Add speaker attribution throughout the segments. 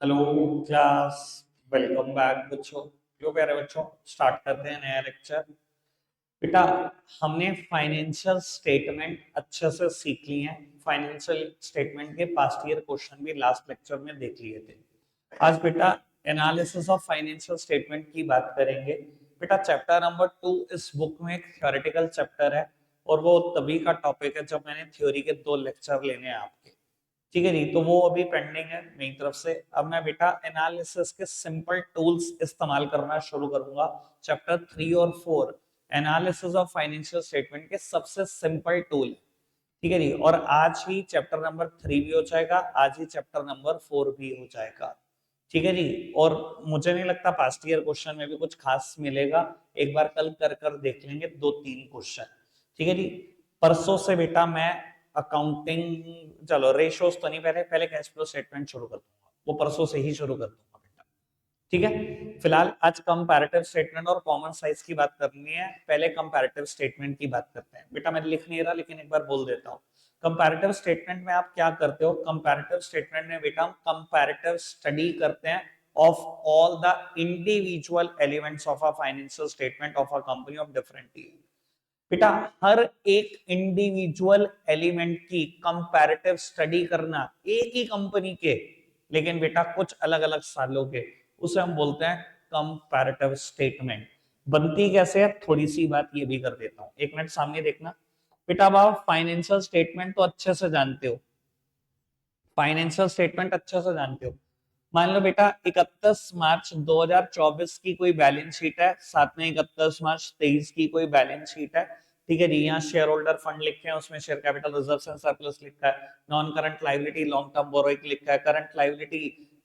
Speaker 1: Hello class. Welcome back बच्चों। क्यों प्यारे बच्चों, स्टार्ट करते हैं नया लेक्चर। बेटा, हमने फाइनेंशियल स्टेटमेंट अच्छे से सीख लिए हैं। फाइनेंशियल स्टेटमेंट के पास्ट ईयर क्वेश्चन भी लास्ट लेक्चर में देख लिए थे। आज बेटा एनालिसिस ऑफ फाइनेंशियल स्टेटमेंट की बात करेंगे। बेटा चैप्टर नंबर 2 इस बुक में एक थ्योरेटिकल चैप्टर है और वो तभी का टॉपिक है जब मैंने थ्योरी के 2 लेक्चर लेने हैं आपके। ठीक है जी, तो वो अभी पेंडिंग है मेरी तरफ से। अब मैं बेटा एनालिसिस के सिंपल टूल्स इस्तेमाल करना शुरू करूंगा। चैप्टर 3 और 4 एनालिसिस ऑफ फाइनेंशियल स्टेटमेंट के सबसे सिंपल टूल। ठीक है जी, और आज ही चैप्टर नंबर 3 भी हो जाएगा, आज ही चैप्टर नंबर 4 भी हो जाएगा। ठीक है जी, और मुझे नहीं लगता पास्ट ईयर क्वेश्चन में भी कुछ खास मिलेगा। एक बार कल कर कर देख लेंगे 2-3 क्वेश्चन। ठीक है जी, परसों से बेटा मैं अकाउंटिंग, चलो रेशियोज तो नहीं, पहले पहले कैश फ्लो स्टेटमेंट शुरू कर दूंगा, वो परसों से ही शुरू कर दूंगा बेटा। ठीक है, फिलहाल आज कंपैरेटिव स्टेटमेंट और कॉमन साइज की बात करनी है। पहले कंपैरेटिव स्टेटमेंट की बात करते हैं। बेटा मैं लिख नहीं रहा लेकिन एक बार बोल देता हूँ। कंपैरेटिव स्टेटमेंट में आप क्या करते हो? कंपैरेटिव स्टेटमेंट में बेटा हम कंपैरेटिव स्टडी करते हैं of all the individual elements of a financial statement of a company of different year. बेटा हर एक इंडिविजुअल एलिमेंट की कंपैरेटिव स्टडी करना, एक ही कंपनी के लेकिन बेटा कुछ अलग अलग सालों के, उसे हम बोलते हैं कंपैरेटिव स्टेटमेंट। बनती कैसे है थोड़ी सी बात ये भी कर देता हूं, एक मिनट सामने देखना। बेटा अब आप फाइनेंशियल स्टेटमेंट तो अच्छे से जानते हो, फाइनेंशियल स्टेटमेंट अच्छे से जानते हो। मान लो बेटा 31 मार्च 2024 की कोई बैलेंस शीट है, साथ में 31 मार्च 23 की कोई बैलेंस शीट है। ठीक है जी, यहाँ शेयर होल्डर फंड लिखे हैं, उसमें share capital reserves and surplus लिखा है, non current liability long term borrowing लिखा है, करंट लायबिलिटी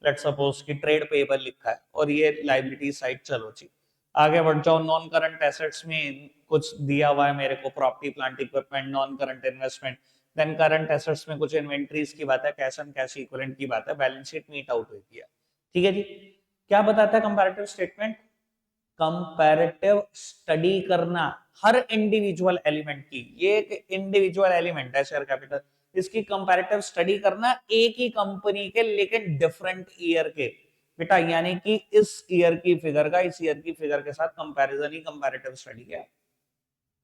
Speaker 1: लेट्स सपोज की ट्रेड पेएबल लिखा है, और ये लायबिलिटी साइड। चलो जी आगे बढ़ जाओ। नॉन करंट एसेट्स में कुछ दिया हुआ है मेरे को, property plant equipment, non current investment. Then current assets में कुछ इन्वेंटरीज की बात है, कैश एंड कैश इक्विवेलेंट की बात है, बैलेंस शीट मीट आउट होती है। ठीक है जी, क्या बताता है कंपैरेटिव स्टेटमेंट? कंपैरेटिव स्टडी करना हर इंडिविजुअल एलिमेंट की। ये एक इंडिविजुअल एलिमेंट है शेयर कैपिटल, इसकी कंपैरेटिव स्टडी करना एक ही कंपनी के लेकिन डिफरेंट ईयर के। बेटा यानी कि इस ईयर की फिगर का इस ईयर की फिगर के साथ कंपैरिजन ही कंपैरेटिव स्टडी है,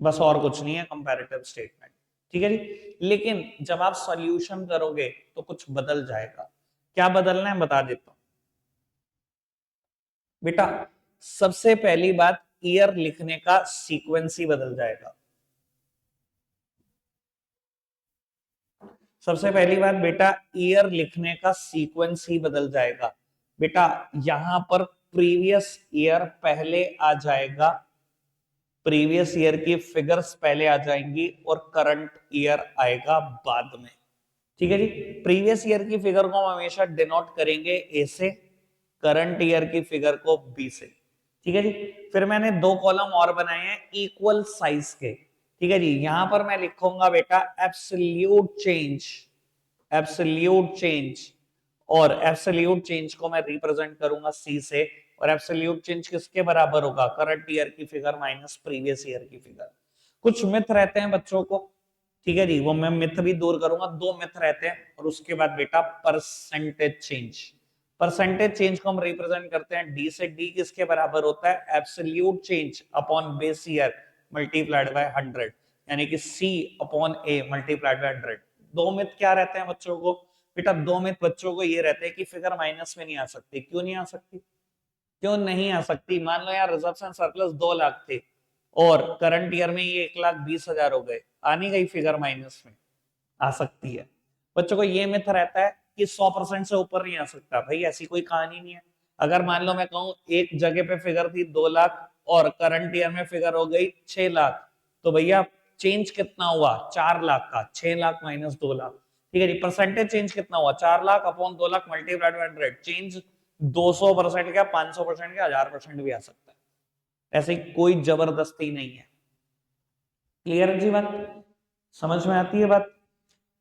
Speaker 1: बस और कुछ नहीं है कंपैरेटिव स्टेटमेंट। ठीक है जी, लेकिन जब आप सॉल्यूशन करोगे तो कुछ बदल जाएगा। क्या बदलना है बता देता हूं बेटा। सबसे पहली बात, ईयर लिखने का सीक्वेंस ही बदल जाएगा। सबसे पहली बात बेटा, ईयर लिखने का सीक्वेंस ही बदल जाएगा। बेटा यहां पर प्रीवियस ईयर पहले आ जाएगा, प्रीवियस ईयर की फिगर्स पहले आ जाएंगी और करंट ईयर आएगा बाद में। ठीक है जी, प्रीवियस ईयर की फिगर को हम हमेशा डिनोट करेंगे ए से, करंट ईयर की फिगर को बी से। ठीक है जी, फिर मैंने 2 कॉलम और बनाए हैं इक्वल साइज के। ठीक है जी, यहां पर मैं लिखूंगा बेटा एब्सोल्यूट चेंज, एब्सोल्यूट चेंज, और एब्सोल्यूट चेंज को मैं रिप्रेजेंट करूंगा सी से। और एब्सोल्यूट चेंज किसके बराबर होगा? करंट ईयर की फिगर माइनस प्रीवियस ईयर की फिगर। कुछ मिथ रहते हैं बच्चों को, ठीक है जी, वो मैं मिथ भी दूर करूंगा। 2 मिथ रहते हैं, और उसके बाद बेटा परसेंटेज चेंज। परसेंटेज चेंज को हम रिप्रेजेंट करते हैं डी से। डी किसके बराबर होता है? Absolute change upon base year multiplied by 100, यानी कि C upon A multiplied by 100। 2 मिथ क्या रहते हैं बच्चों को? बेटा 2 मिथ बच्चों को ये रहते हैं कि फिगर माइनस में नहीं आ सकती। क्यों नहीं आ सकती? क्यों नहीं आ सकती? मान लो यार रिजर्व एंड सरप्लस 2 लाख थे और करंट ईयर में ये 1,20,000 हो गए, आनी गई फिगर माइनस में? आ सकती है। बच्चों को ये मिथ रहता है कि 100% से ऊपर नहीं आ सकता। भाई ऐसी कोई कहानी नहीं है। अगर मान लो मैं कहूं एक जगह पे फिगर थी 2 लाख और करंट ईयर में फिगर हो गई 6 लाख, तो भैया चेंज कितना हुआ? 4 लाख का। 6 लाख माइनस 2 लाख। ठीक है जी, परसेंटेज चेंज कितना हुआ? 4 lakh upon 2 lakh multiplied by 100। Change 200% क्या 500% क्या 1000% भी आ सकता है। ऐसी कोई जबरदस्ती नहीं है। क्लियर है जी बात? समझ में आती है बात?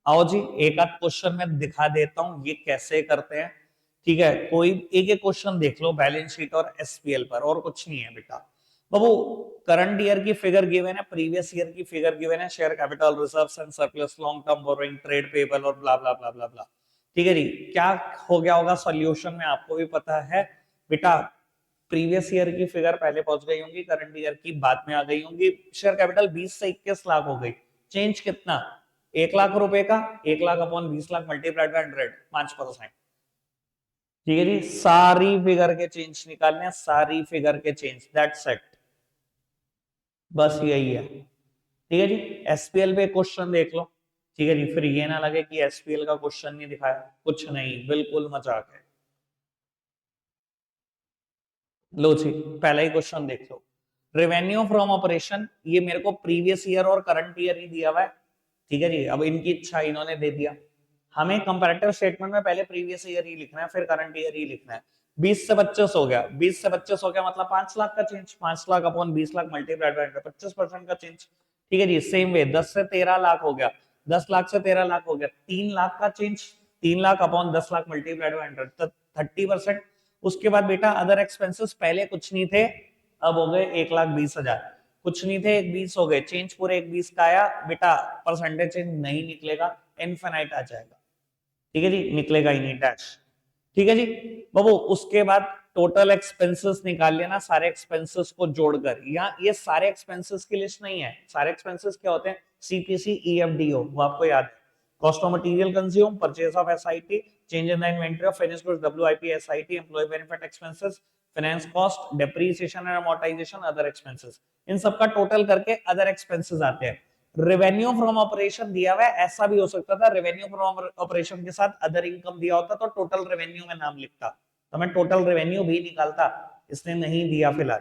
Speaker 1: आओ जी एक आध क्वेश्चन में दिखा देता हूं ये कैसे करते हैं। ठीक है, कोई एक एक क्वेश्चन देख लो बैलेंस शीट और एसपीएल पर, और कुछ नहीं है बेटा। बाबू करंट ईयर की फिगर गिवन है, प्रीवियस ईयर की फिगर गिवन है, share capital reserves and surplus long term borrowing trade payable और ब्ला ब्ला ब्ला ब्ला ब्ला। ठीक है जी। क्या हो गया होगा सॉल्यूशन में आपको भी पता है बेटा, प्रीवियस ईयर की फिगर पहले पहुंच गई होंगी, करंट ईयर की बाद में आ गई होंगी। शेयर कैपिटल 20 से 21 लाख हो गई, चेंज कितना, 1 लाख रुपए का, 1 lakh upon 20 lakh multiplied by 100, 5%। ठीक है जी, सारी फिगर के चेंज निकालने हैं, सारी फिगर के चेंज, दैट्स इट, बस यही है। ठीक है जी। एसपीएल पे क्वेश्चन देख लो। ठीक है जी, फिर ये ना लगे कि एसपीएल का क्वेश्चन नहीं दिखाया, कुछ नहीं, बिल्कुल मजाक है। लो जी, पहला ही क्वेश्चन देख लो। रेवेन्यू फ्रॉम ऑपरेशन, ये मेरे को प्रीवियस ईयर और करंट ईयर ही दिया हुआ है। ठीक है जी, अब इनकी इच्छा इन्होंने दे दिया, हमें कंपैरेटिव स्टेटमेंट में पहले प्रीवियस ईयर ही लिखना है, फिर करंट ईयर ही लिखना है। 20 से 25 हो गया, 20 से 25 हो गया मतलब 5 लाख का change, 5 lakh upon 20 lakh multiplied bye 25% का चेंज। ठीक है जी, सेम वे 10 से 13 लाख हो गया, 10 लाख से 13 लाख हो गया, 3 लाख का change, 3 lakh upon 10 lakh multiplied by 100, 30%। उसके बाद बेटा अदर एक्सपेंसेस पहले कुछ नहीं थे, अब हो गए 1,20,000, कुछ नहीं थे 1,20 हो गए, चेंज पूरे 1,20 का आया बेटा, परसेंटेज चेंज नहीं निकलेगा, इनफिनाइट आ जाएगा। ठीक है जी, निकलेगा ही नहीं, डैश। ठीक है जी बाबू, उसके बाद टोटल एक्सपेंसेस निकाल लेना, सारे एक्सपेंसेस को जोड़कर। यहाँ ये सारे एक्सपेंसेस की लिस्ट नहीं है, सारे एक्सपेंसेस क्या होते हैं, सीपीसी ईएफडीओ, वो आपको याद है, cost of material consume, purchase of SIT, change in the inventory of finished goods WIP SIT, employ benefit expenses, finance cost, depreciation and amortization, other expenses, इन सबका टोटल करके अदर एक्सपेंसेस आते हैं। रेवेन्यू फ्रॉम ऑपरेशन दिया हुआ है, ऐसा भी हो सकता था रेवेन्यू फ्रॉम ऑपरेशन के साथ अदर इनकम दिया होता तो टोटल रेवेन्यू में नाम लिखता, तो मैं टोटल रेवेन्यू भी निकालता, इसने नहीं दिया फिलहाल।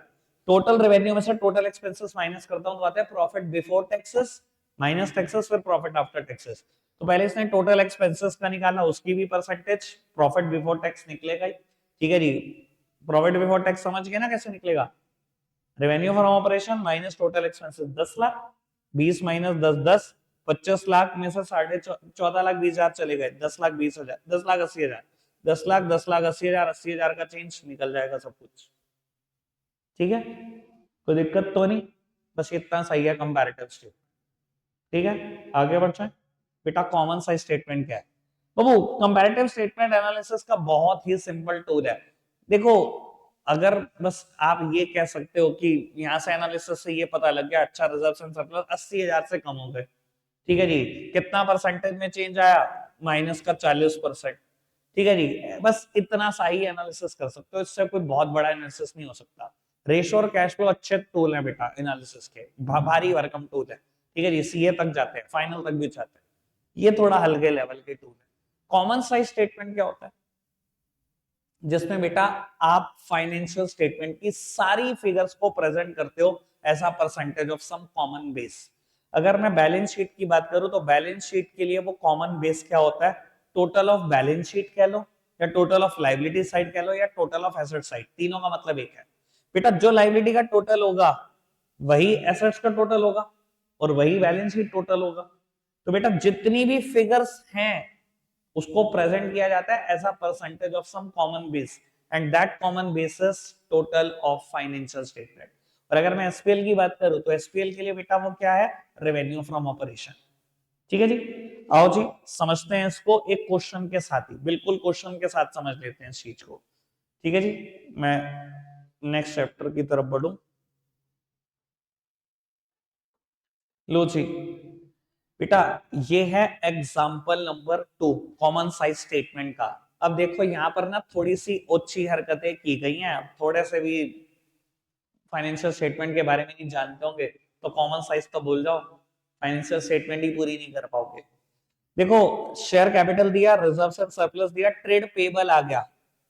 Speaker 1: टोटल रेवेन्यू में से टोटल एक्सपेंसेस माइनस करता हूं तो आता है profit before taxes minus taxes फिर प्रॉफिट आफ्टर टैक्सेस। तो पहले इसने टोटल एक्सपेंसेस का निकाला, उसकी भी परसेंटेज, प्रॉफिट बिफोर टैक्स निकलेगा ही। ठीक है जी, प्रॉफिट बिफोर टैक्स समझ गए ना कैसे निकलेगा, revenue from operation minus total expenses 10 lakh, 20 minus 10 10, 25 lakh में से 14,20,000 चले गए, 10,20,000, 10,80,000, 10 लाख 10,80,000, 80,000 का चेंज निकल जाएगा सब कुछ। ठीक है, कोई दिक्कत तो नहीं, बस इतना सही है कंपैरेटिव स्टेटमेंट। ठीक है, आगे बढ़ते हैं बेटा, कॉमन साइज स्टेटमेंट क्या है बाबू। कंपैरेटिव स्टेटमेंट एनालिसिस का बहुत ही सिंपल टूल है। देखो, अगर बस आप ये कह सकते हो कि यहां से एनालिसिस से ये पता लग गया अच्छा रिजर्व एंड सरप्लस 80,000 से कम हो गए, ठीक है जी, कितना परसेंटेज में चेंज आया, माइनस का 40%। ठीक है जी, बस इतना सा ही एनालिसिस कर सकते हो, इससे कोई बहुत बड़ा एनालिसिस नहीं हो सकता। रेशो और कैश फ्लो अच्छे टूल है बेटा एनालिसिस के, भारी भरकम टूल है। ठीक है जी, सीए तक जाते हैं, फाइनल तक भी जाते हैं, ये थोड़ा हल्के लेवल के टूल है। कॉमन साइज स्टेटमेंट क्या होता है, जिसमें बेटा आप फाइनेंशियल स्टेटमेंट की सारी फिगर्स को प्रेजेंट करते हो ऐसा percentage of some common base. अगर मैं बैलेंस शीट की बात करूं तो बैलेंस शीट के लिए वो कॉमन बेस क्या होता है, टोटल ऑफ बैलेंस शीट कह लो, या टोटल ऑफ लाइबिलिटी साइड कह लो, या टोटल ऑफ एसेट साइड, तीनों का मतलब एक है बेटा। जो लाइबिलिटी का टोटल होगा वही एसेट्स का टोटल होगा, और वही बैलेंस शीट टोटल होगा। तो बेटा जितनी भी फिगर्स हैं उसको प्रेजेंट किया जाता है as a percentage of some common base, and that common base is total of financial statement. और अगर मैं एसपीएल की बात करूं तो एसपीएल के लिए बेटा वो क्या है, रेवेन्यू फ्रॉम ऑपरेशन। ठीक है जी, आओ जी समझते हैं इसको एक क्वेश्चन के साथ ही, बिल्कुल क्वेश्चन के साथ समझ लेते हैं इस चीज को। ठीक है जी, मैं नेक्स्ट चैप्टर की तरफ बढ़ूं। लो जी बेटा, ये है example number 2 common size statement का। अब देखो यहाँ पर ना थोड़ी सी ओछी हरकतें की गई हैं, थोड़े से भी फाइनेंशियल स्टेटमेंट के बारे में नहीं जानते होंगे तो कॉमन साइज तो भूल जाओ, फाइनेंशियल स्टेटमेंट ही पूरी नहीं कर पाओगे। देखो, शेयर कैपिटल दिया, रिजर्व एंड सरप्लस दिया, ट्रेड पेबल आ गया,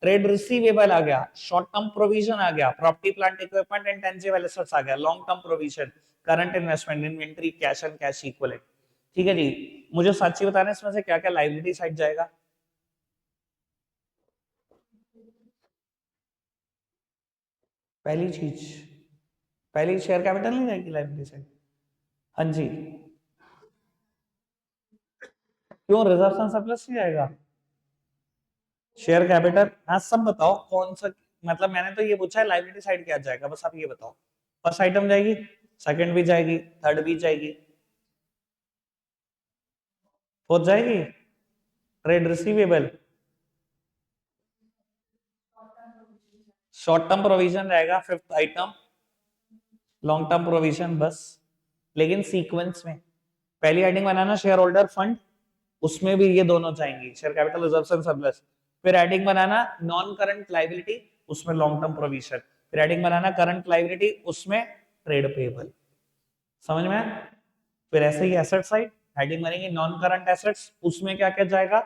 Speaker 1: ट्रेड रिसीवेबल आ गया, शॉर्ट टर्म प्रोविजन आ गया, property plant equipment and tangible assets आ गया, long term provision, current investment, inventory, cash and cash equivalent. ठीक है जी, मुझे सच्ची बताना इसमें से क्या क्या लाइबिलिटी साइड जाएगा। पहली चीज, पहली शेयर कैपिटल नहीं जाएगी लाइबिलिटी साइड। हाँ जी, क्यों रिजर्व एंड सरप्लस नहीं जाएगा, शेयर कैपिटल, हाँ सब बताओ कौन सा, मतलब मैंने तो ये पूछा है लाइबिलिटी साइड क्या जाएगा, बस आप ये बताओ। फर्स्ट आइटम जाएगी, सेकंड भी जाएगी, थर्ड भी जाएगी, फोर्थ जाएगी, trade receivable, short term provision रहेगा fifth item, long term provision बस। लेकिन सीक्वेंस में पहली हेडिंग बनाना शेयर होल्डर फंड, उसमें भी ये दोनों जाएंगी, share capital reserves and surplus. फिर हेडिंग बनाना नॉन करंट लायबिलिटी, उसमें लॉन्ग टर्म प्रोविजन। फिर हेडिंग बनाना करंट लायबिलिटी, उसमें ट्रेड पेएबल। समझ में? फिर ऐसे ही एसेट साइड हेडिंग बनेगी नॉन करंट एसेट्स, उसमें क्या क्या जाएगा,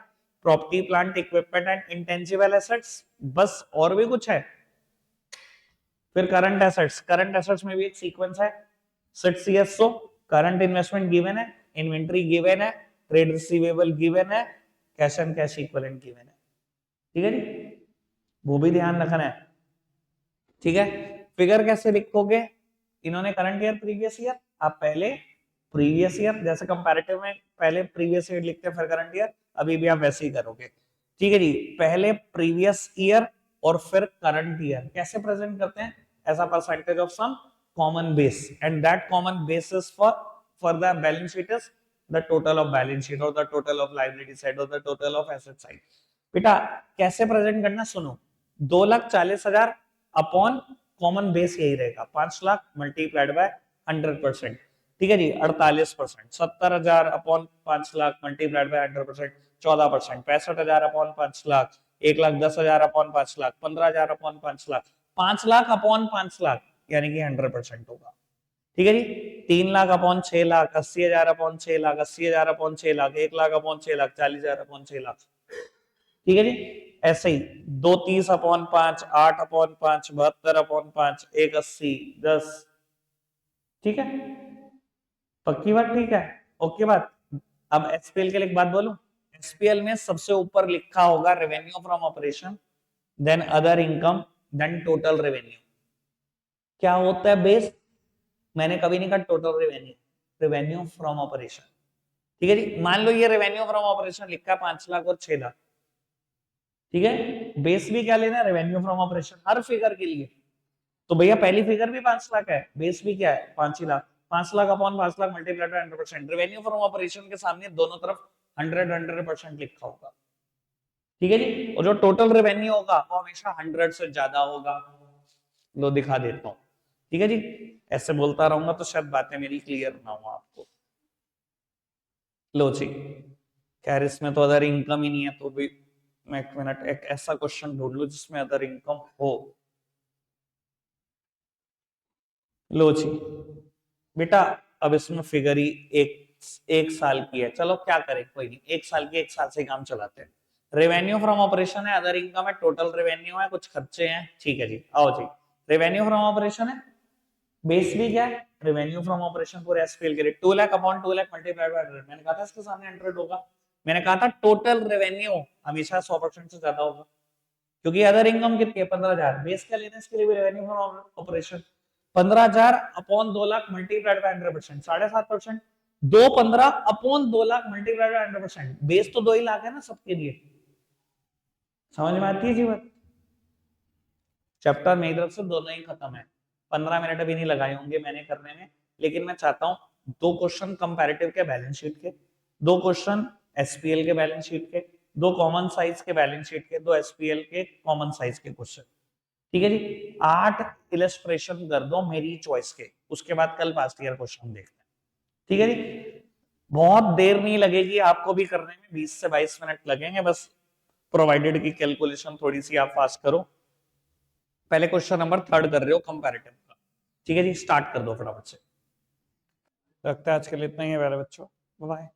Speaker 1: property plant equipment and intangible assets, बस। और भी कुछ है? फिर करंट एसेट्स, करंट एसेट्स में भी एक सीक्वेंस है, set CSO, current investment given है, इन्वेंटरी गिवन है, ट्रेड रिसीवेबल गिवन है, cash and cash equivalent given है। ठीक है जी, वो भी ध्यान रखना है। ठीक है, फिगर कैसे लिखोगे? इन्होंने करंट ईयर प्रीवियस ईयर, आप पहले प्रीवियस ईयर, जैसे कंपैरेटिव में पहले प्रीवियस ईयर लिखते हैं फिर करंट ईयर, अभी भी आप वैसे ही करोगे। ठीक है जी, पहले प्रीवियस ईयर और फिर करंट ईयर कैसे प्रेजेंट करते हैं? As a percentage of some common base, and that common base is for the balance sheet is the total of balance sheet और the total of liability side और the total of asset side. बेटा कैसे present करना सुनो, 2,40,000 upon common base यही रहेगा, 5 lakh multiplied by 100%। ठीक है जी, 48%। 70,000 upon 5 lakh multiplied by 100%, 14%। 65,000 upon 5 lakh, 1,10,000 upon 5 lakh, 15,000 upon 5 lakh, 5 lakh upon 5 lakh, यानी कि 100% होगा। ठीक है जी, 3 lakh upon 6 lakh, 80,000 upon 6 lakh, 80,000 upon 6 lakh, 1 lakh upon 6 lakh, 40,000 upon 6 lakh. ठीक है जी, ऐसे ही 230 अपॉन 5, 8 अपॉन 5, 72 अपॉन 5, 180, 10। ठीक है, पक्की बात? ठीक है, ओके बात। अब एसपीएल के लिए एक बात बोलूं, एसपीएल में सबसे ऊपर लिखा होगा revenue from operation, then other income, then total revenue. क्या होता है बेस? मैंने कभी नहीं कहा total revenue, revenue from operation. ठीक है जी, मान लो ये रेवेन्यू फ्रॉम ऑपरेशन लिखा है 5 लाख और 6 लाख। ठीक है, बेस भी क्या लेना है? Revenue from operation her figure के लिए। तो भैया पहली फिगर भी 5 लाख है, बेस भी क्या है? 5 ही lakh. 5 lakh upon 5 lakh multiplied by 100%, revenue from operation के सामने दोनों तरफ 100% लिखा होगा। ठीक है जी, और जो टोटल रेवेन्यू होगा वो हमेशा 100 से ज्यादा होगा। लो दिखा देता हूं। ठीक है जी, ऐसे बोलता रहूंगा तो शायद बातें मेरी क्लियर ना हो आपको। लो जी, खैर इसमें तो अदर इनकम ही नहीं है, तो भी मैं एक मिनट एक ऐसा क्वेश्चन ढूंढ लूं जिसमें अदर इनकम हो। लो जी बेटा, अब इसमें फिगर ही एक साल की है, चलो क्या करें, कोई नहीं, एक साल की, एक साल से काम चलाते हैं। रेवेन्यू फ्रॉम ऑपरेशन है, अदर इनकम है, टोटल रेवेन्यू है, कुछ खर्चे हैं। ठीक है जी, आओ जी, रेवेन्यू फ्रॉम ऑपरेशन है, बेस भी क्या है? रेवेन्यू फ्रॉम ऑपरेशन पूरे एसपीएल के लिए 2 lakh upon 2 lakh multiplied by 100। मैंने कहा था इसके सामने 100 होगा। मैंने कहा था टोटल रेवेन्यू हमेशा 100% से ज्यादा होगा, क्योंकि अदर इनकम कितनी है? 15,000। बेस क्या लेना है इसके लिए भी? Revenue from operation. 15,000 upon 2 lakh multiplied by 100%, 7.5%। 215 upon 2 lakh multiplied by 100%, base तो 2 ही लाख है ना सबके लिए। समझ में आती है जी बात? चैप्टर मेरी तरफ से दोनों ही खत्म है, 15 मिनट अभी नहीं लगाए होंगे मैंने करने में, लेकिन मैं चाहता हूं 2 क्वेश्चन कंपैरेटिव के बैलेंस शीट के, 2 क्वेश्चन एसपीएल के बैलेंस शीट के, 2 कॉमन साइज के बैलेंस शीट के, 2 एसपीएल के कॉमन साइज के क्वेश्चन। ठीक है जी, 8 इलस्ट्रेशन कर दो मेरी चॉइस के, उसके बाद कल पास्ट ईयर क्वेश्चन देखते हैं। ठीक है जी, बहुत देर नहीं लगेगी आपको भी करने में, 20 से 22 मिनट लगेंगे बस, प्रोवाइडेड की कैलकुलेशन थोड़ी सी आप फास्ट करो। पहले क्वेश्चन नंबर 3 कर रहे हो कंपैरेटिव का। ठीक है जी, स्टार्ट कर दो फटाफट से। लगता है आज के लिए इतना ही है मेरे बच्चों, बाय।